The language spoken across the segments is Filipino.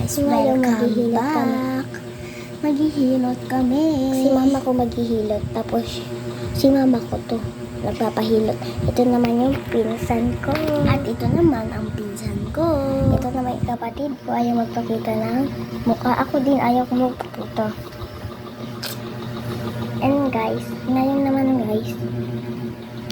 guys, Ngayon, welcome back. Maghihilot kami. Si mama ko maghihilot. Tapos, si mama ko to. Nagpapahilot. Ito naman yung pinsan ko. At ito naman ang pinsan ko. Ito naman yung kapatid ko. Ayaw magpakita ng mukha. Ako din ayaw ko magpakita. And guys, ngayon naman guys,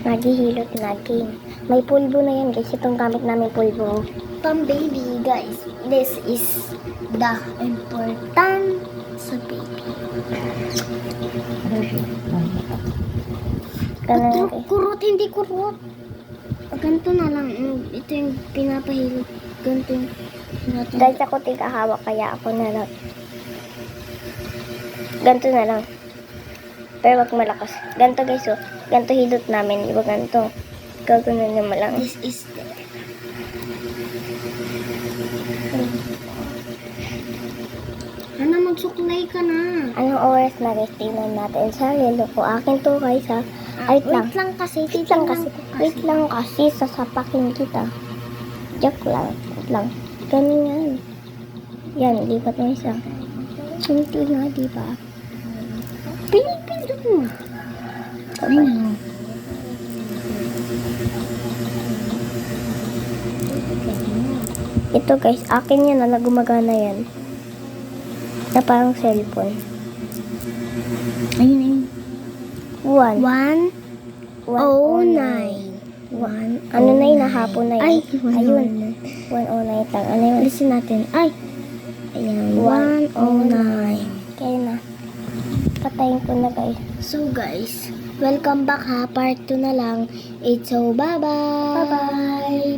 maghihilot natin. May pulbo na yan guys. Itong gamit namin pulbo. Pang baby guys, this is the important sa baby. Ganun guys. Kurot, hindi kurot. Ganito na lang. Ito yung pinapahilot. Ganito yung pinapahilot. Guys, ako tigahawak kaya ako na lang. Ganito na lang. Pero wag malakas. Ganito guys, oh. Ganito hilot namin. Iba ganito. Gagano naman lang. This is the... Ana, magsuklay ka na. Anong oras na guys? Tingnan natin sa relo ko. Akin to guys ha. Wait lang. Wait lang kasi. Wait lang kasi. Wait lang kasi. Sasapakin kita. Joke lang. Wait lang. Ganun yan. Yan. Lipat mo isa. Simple nga, diba? Pinipindot mo. Ayun. Ito guys. Akin yan na gumagana yan. Na parang cellphone. Ayun. 1. 109. 1. Ano na yun? Hapon na yun. Ay, Ayun. 109. 109 lang. Ano yun? Listen natin. Ay. Ayan. 109. Kaya na. Patayin ko na guys. So guys, welcome back ha. Part 2 na lang. It's so bye-bye. Bye-bye.